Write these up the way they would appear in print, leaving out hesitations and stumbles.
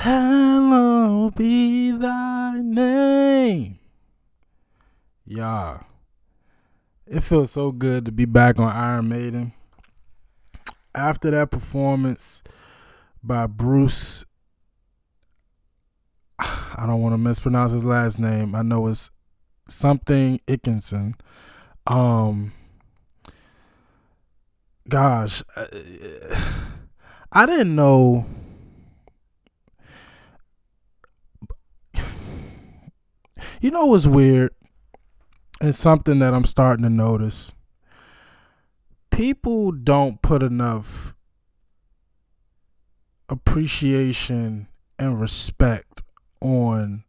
Hallowed be thy name. Yeah. It feels so good to be back on Iron Maiden. After that performance by Bruce, I don't want to mispronounce his last name. I know it's something Ickinson. Gosh, I didn't know. You know what's weird? It's something that I'm starting to notice. People don't put enough appreciation and respect on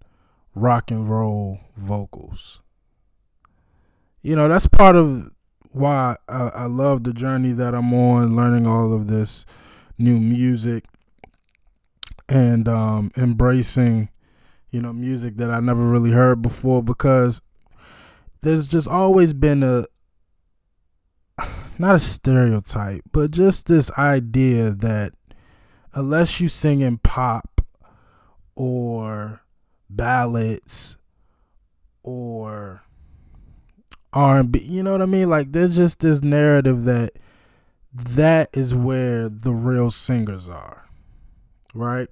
rock and roll vocals. You know, that's part of why I love the journey that I'm on, learning all of this new music and embracing, music that I never really heard before, because there's just always been not a stereotype, but just this idea that unless you sing in pop or ballads or R&B, you know what I mean? Like, there's just this narrative that is where the real singers are, right?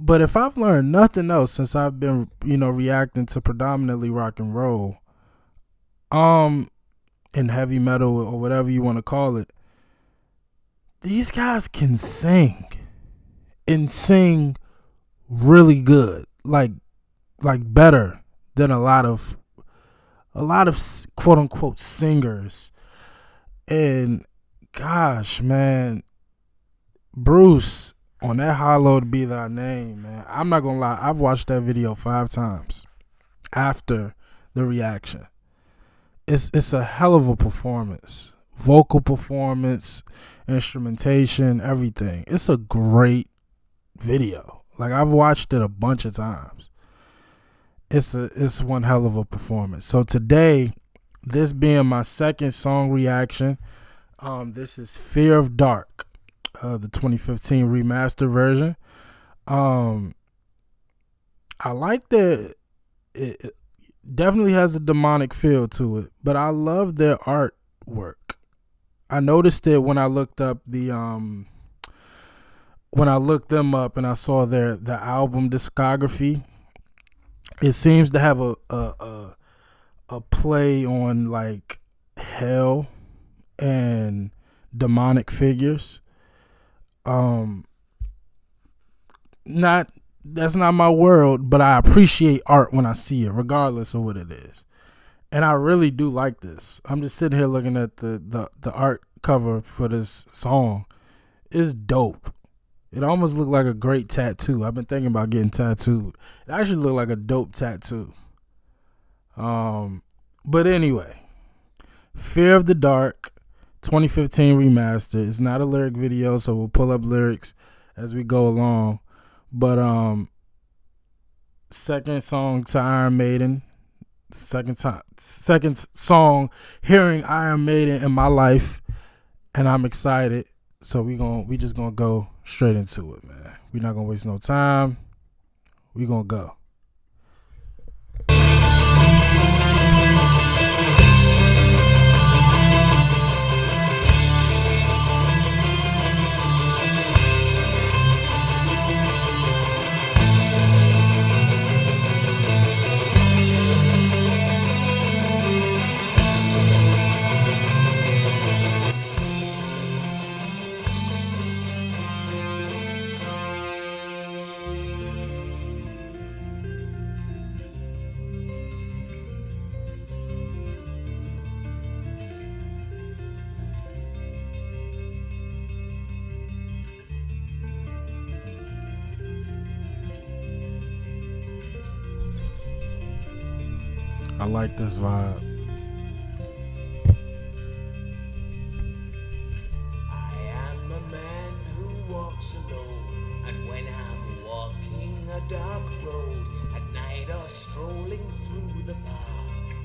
But if I've learned nothing else since I've been, reacting to predominantly rock and roll, and heavy metal or whatever you want to call it, these guys can sing and sing really good, like better than a lot of quote unquote singers. And gosh, man, Bruce on that Hallowed Be Thy Name, man. I'm not gonna lie, I've watched that video 5 times after the reaction. It's a hell of a performance. Vocal performance, instrumentation, everything. It's a great video. Like, I've watched it a bunch of times. It's one hell of a performance. So today, this being my second song reaction, this is Fear of Dark, the 2015 remastered version. I like that it definitely has a demonic feel to it, but I love their artwork. I noticed it when I looked up when I looked them up and I saw the album discography. It seems to have a play on like hell and demonic figures. That's not my world, but I appreciate art when I see it, regardless of what it is. And I really do like this. I'm just sitting here looking at the art cover for this song. It's dope. It almost looked like a great tattoo. I've been thinking about getting tattooed. It actually looked like a dope tattoo. But anyway, Fear of the Dark, 2015 remastered. It's not a lyric video, so we'll pull up lyrics as we go along. But second song to Iron Maiden, second song hearing Iron Maiden in my life, and I'm excited. So we just gonna go straight into it, man. We're not gonna waste no time. We gonna go. I like this vibe. I am a man who walks alone, and when I'm walking a dark road at night or strolling through the park,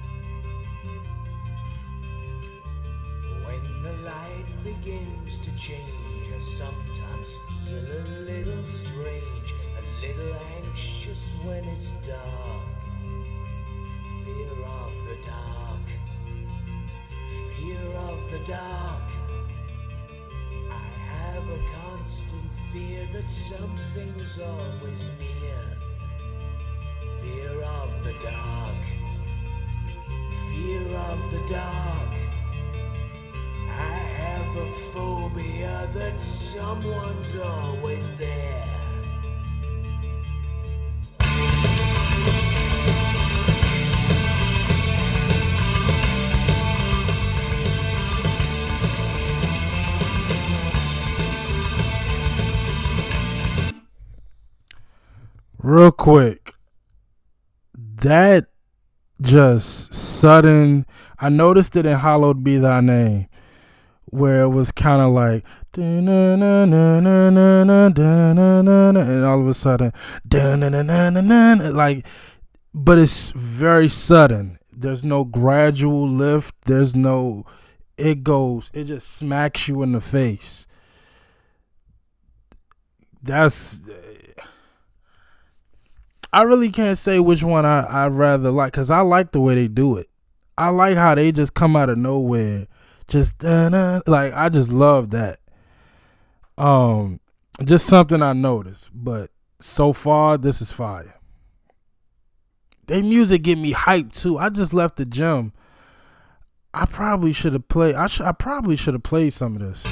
when the light begins to change I sometimes feel a little strange, a little anxious when it's dark. Fear of the dark, fear of the dark. I have a constant fear that something's always near. Fear of the dark, fear of the dark. I have a phobia that someone's always there. Real quick, that just sudden. I noticed it in "Hallowed Be Thy Name," where it was kind of like, and all of a sudden, like, but it's very sudden. There's no gradual lift. There's no. It just smacks you in the face. That's. I really can't say which one I rather like, because I like the way they do it. I like how they just come out of nowhere. Just like, I just love that. Just something I noticed. But so far, this is fire. They music get me hyped too. I just left the gym. I probably should have played. I probably should have played some of this.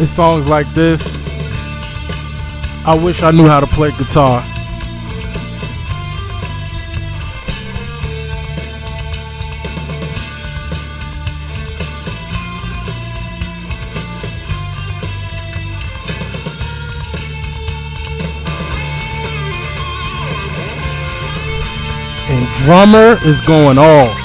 It's songs like this. I wish I knew how to play guitar. And drummer is going off.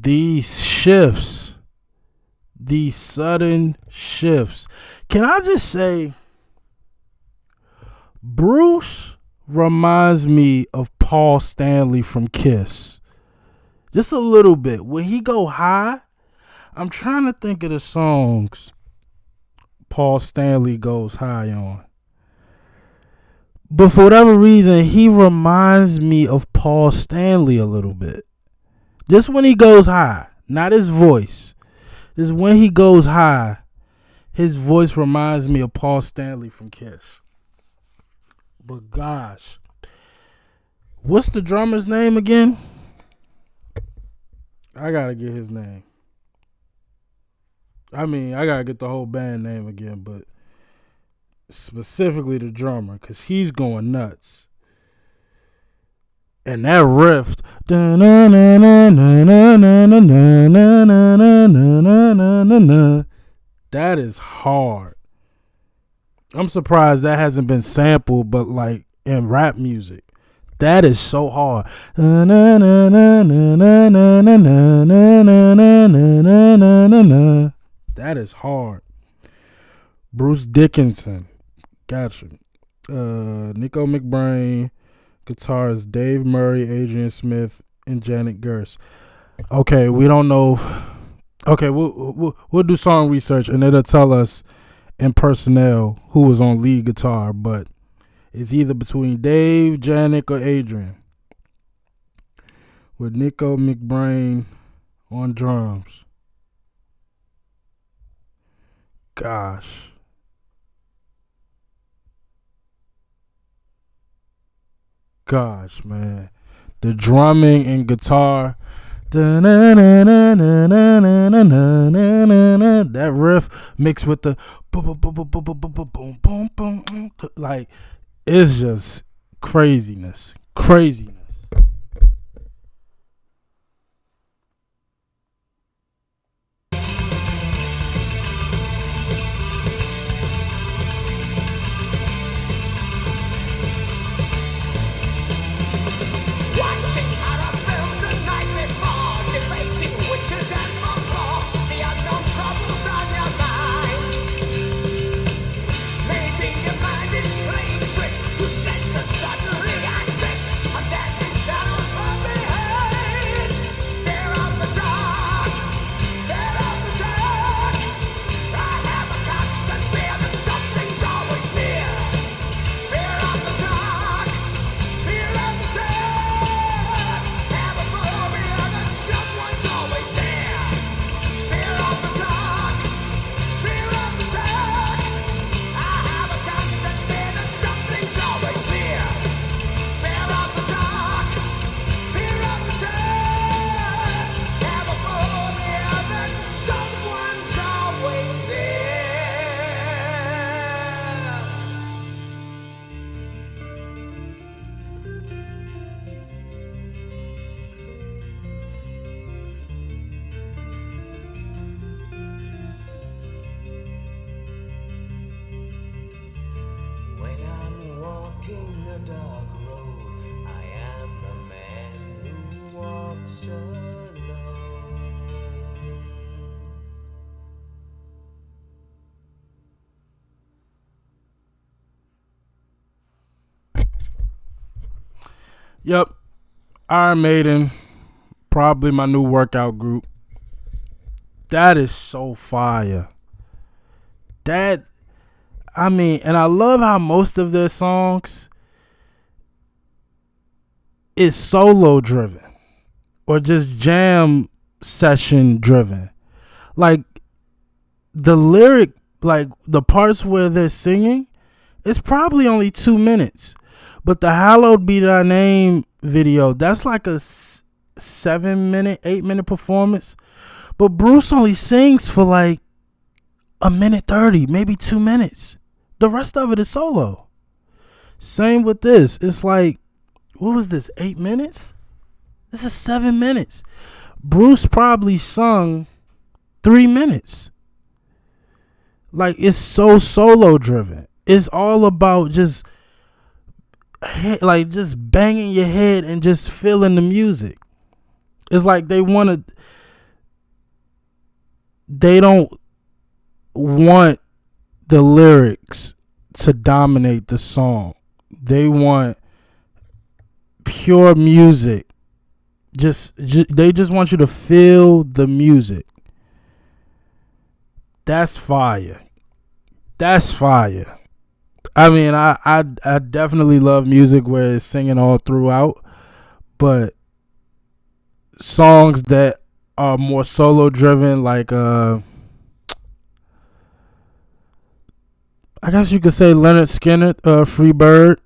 these shifts, these sudden shifts. Can I just say, Bruce reminds me of Paul Stanley from Kiss. Just a little bit. When he go high, I'm trying to think of the songs Paul Stanley goes high on. But for whatever reason, he reminds me of Paul Stanley a little bit. Just when he goes high, not his voice. Just when he goes high, his voice reminds me of Paul Stanley from Kiss. But gosh, what's the drummer's name again? I gotta get his name. I gotta get the whole band name again, but specifically the drummer, because he's going nuts. And that riff, that is hard. I'm surprised that hasn't been sampled, but like in rap music, that is so hard. That is hard. Bruce Dickinson, gotcha. Nico McBrain, guitarist Dave Murray, Adrian Smith, and Janet Gerst. Okay, we don't know. Okay, we'll do song research and it'll tell us in personnel who was on lead guitar, but it's either between Dave, Janet, or Adrian, with Nico McBrain on drums. Gosh. Gosh, man. The drumming and guitar. That riff mixed with the boom, boom, boom, like, it's just craziness. Craziness. A dark road, I am a man who walks alone. Yep, Iron Maiden, probably my new workout group. That is so fire. And I love how most of their songs is solo driven or just jam session driven. Like the lyric, like the parts where they're singing, it's probably only 2 minutes. But the Hallowed Be Thy Name video, that's like a 8-minute performance. But Bruce only sings for like 1:30, maybe 2 minutes. The rest of it is solo. Same with this. It's like, what was this, 8 minutes? This is 7 minutes. Bruce probably sung 3 minutes. Like, it's so solo driven. It's all about just banging your head and just feeling the music. It's like they wanted, they don't want the lyrics to dominate the song. They want pure music. They just want you to feel the music. That's fire. That's fire. I mean, I definitely love music where it's singing all throughout, but songs that are more solo driven, like I guess you could say Leonard Skinner, Free Bird.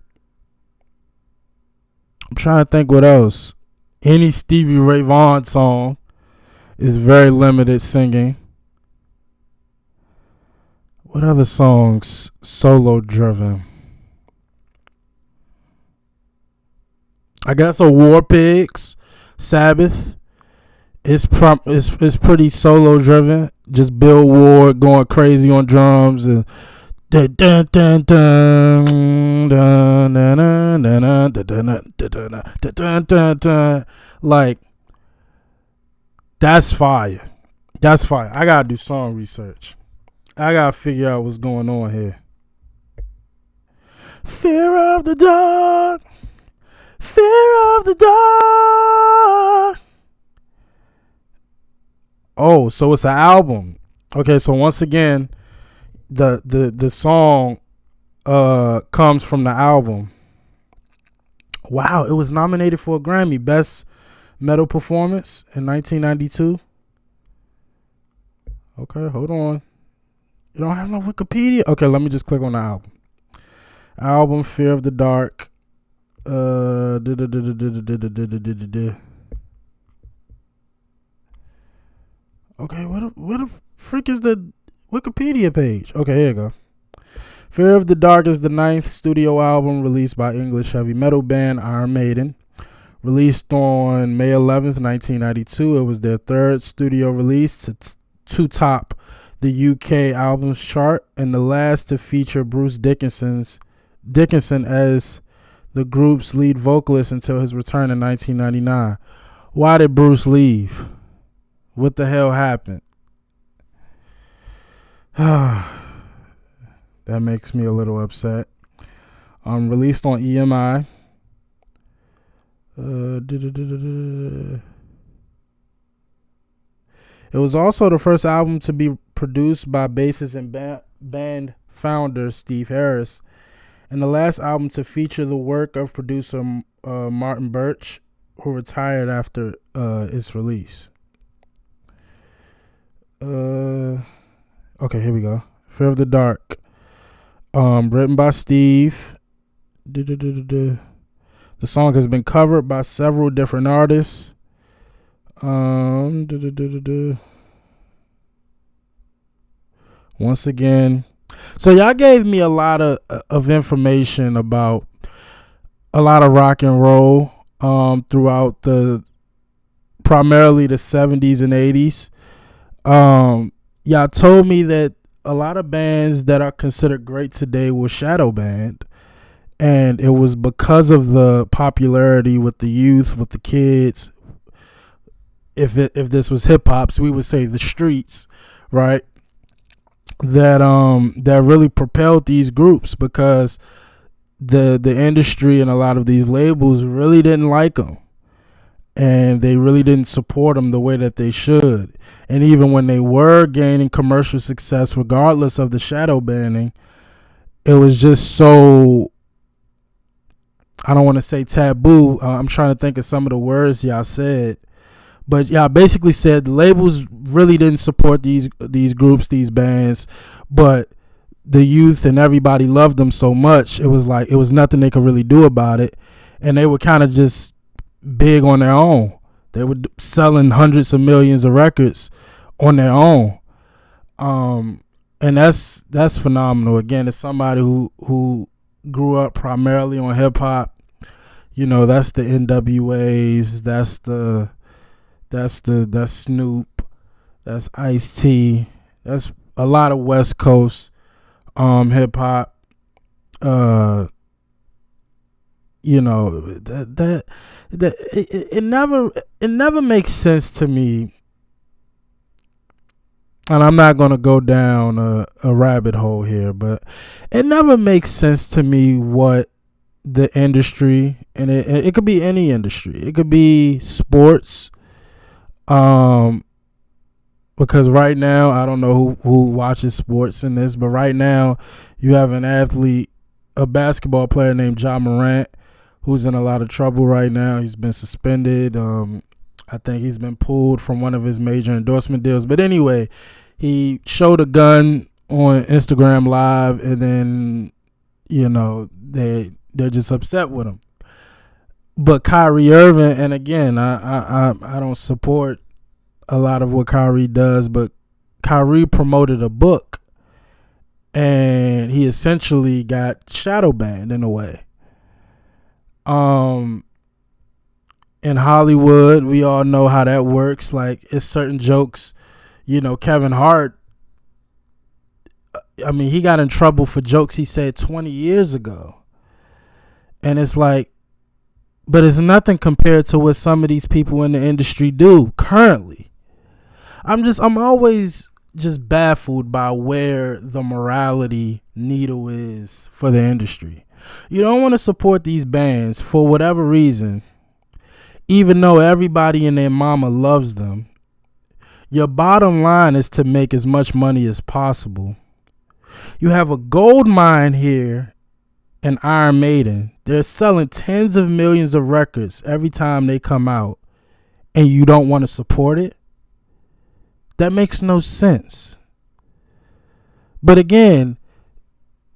I'm trying to think what else. Any Stevie Ray Vaughan song is very limited singing. What other songs solo driven? I guess a War Pigs, Sabbath. It's pretty solo driven. Just Bill Ward going crazy on drums and dun dun dun dun dun dun dun dun dun dun. Like, that's fire. That's fire. I gotta do song research. I gotta figure out what's going on here. Fear of the dark. Fear of the dark. Oh, so it's an album. Okay, so once again, the song comes from the album. Wow, it was nominated for a Grammy, Best Metal Performance in 1992. Okay, hold on. You don't have no Wikipedia? Okay, let me just click on the album. Album Fear of the Dark. Okay, what the frick is the Wikipedia page? Okay, here you go. Fear of the Dark is the 9th studio album released by English heavy metal band Iron Maiden. Released on May 11th, 1992, it was their 3rd studio release to top the UK albums chart and the last to feature Bruce Dickinson as the group's lead vocalist until his return in 1999. Why did Bruce leave? What the hell happened? That makes me a little upset. Released on EMI. It was also the first album to be produced by bassist and band founder Steve Harris, and the last album to feature the work of producer Martin Birch, who retired after its release. Okay, here we go. Fear of the Dark. Written by Steve. The song has been covered by several different artists. Once again, so y'all gave me a lot of information about a lot of rock and roll throughout primarily the 70s and 80s. Y'all told me that a lot of bands that are considered great today were shadow banned, and it was because of the popularity with the youth, with the kids. If this was hip hop, so we would say the streets, right? That really propelled these groups, because the industry and a lot of these labels really didn't like them, and they really didn't support them the way that they should. And even when they were gaining commercial success, regardless of the shadow banning, it was just so, I don't want to say taboo. I'm trying to think of some of the words y'all said. But y'all basically said the labels really didn't support these groups, these bands, but the youth and everybody loved them so much. It was like it was nothing they could really do about it, and they were kind of just big on their own. They were selling hundreds of millions of records on their own, and that's phenomenal. Again, as somebody who grew up primarily on hip hop, you know, that's the NWAs, that's Snoop, that's Ice-T, that's a lot of West Coast hip hop. You know, it never makes sense to me and I'm not going to go down a rabbit hole here, but it never makes sense to me what the industry, and it could be any industry. It could be sports, um, because right now I don't know who watches sports in this, but right now you have an athlete, a basketball player named John Morant, who's in a lot of trouble right now. He's been suspended. I think he's been pulled from one of his major endorsement deals. But anyway, he showed a gun on Instagram Live, and then they're just upset with him. But Kyrie Irving, and again, I don't support a lot of what Kyrie does, but Kyrie promoted a book, and he essentially got shadow banned in a way. In Hollywood, we all know how that works. Like, it's certain jokes, Kevin Hart, I mean, he got in trouble for jokes he said 20 years ago. And it's like, but it's nothing compared to what some of these people in the industry do currently. I'm always just baffled by where the morality needle is for the industry. You don't want to support these bands for whatever reason, even though everybody and their mama loves them. Your bottom line is to make as much money as possible. You have a gold mine here in Iron Maiden. They're selling tens of millions of records every time they come out, and you don't want to support it? That makes no sense. But again,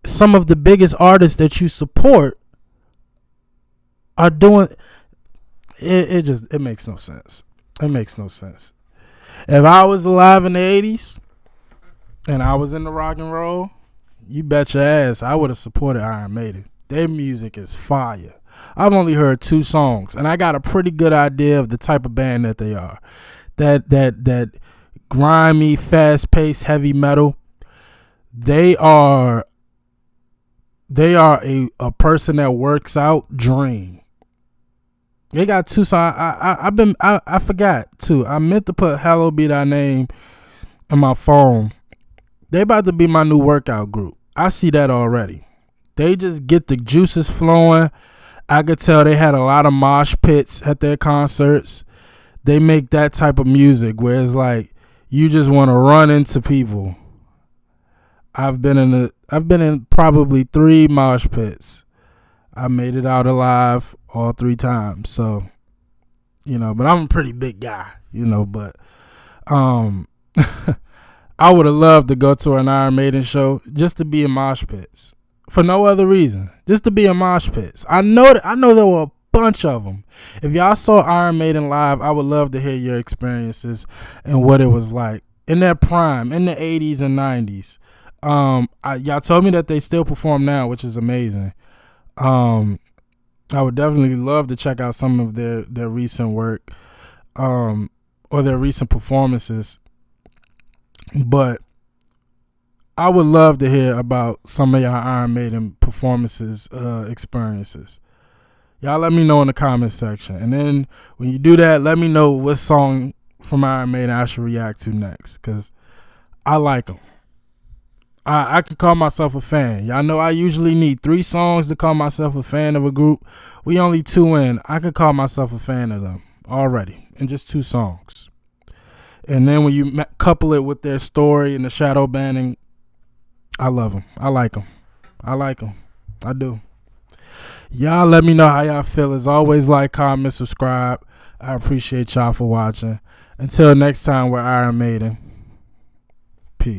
some of the biggest artists that you support are doing it. It makes no sense. It makes no sense. If I was alive in the 80s and I was in the rock and roll, you bet your ass I would have supported Iron Maiden. Their music is fire. I've only heard 2 songs, and I got a pretty good idea of the type of band that they are. That grimy, fast-paced heavy metal. They are a person that works out dream. They got 2 songs. I forgot too. I meant to put "Hallowed Be Thy Name" in my phone. They about to be my new workout group. I see that already. They just get the juices flowing. I could tell they had a lot of mosh pits at their concerts. They make that type of music where it's like you just want to run into people. I've been in probably 3 mosh pits. I made it out alive all 3 times. So, but I'm a pretty big guy, but I would have loved to go to an Iron Maiden show just to be in mosh pits. For no other reason. Just to be in mosh pits. I know there were a bunch of them. If y'all saw Iron Maiden live, I would love to hear your experiences and what it was like in their prime, in the 80s and 90s. Y'all told me that they still perform now, which is amazing. I would definitely love to check out some of their recent work, or their recent performances. But I would love to hear about some of y'all Iron Maiden performances, experiences. Y'all let me know in the comment section. And then when you do that, let me know what song from Iron Maiden I should react to next, because I like them. I can call myself a fan. Y'all know I usually need 3 songs to call myself a fan of a group. We only 2 in. I can call myself a fan of them already in just 2 songs. And then when you couple it with their story and the shadow banning, I love them. I like them. I do. Y'all let me know how y'all feel. As always, like, comment, subscribe. I appreciate y'all for watching. Until next time, we're Iron Maiden.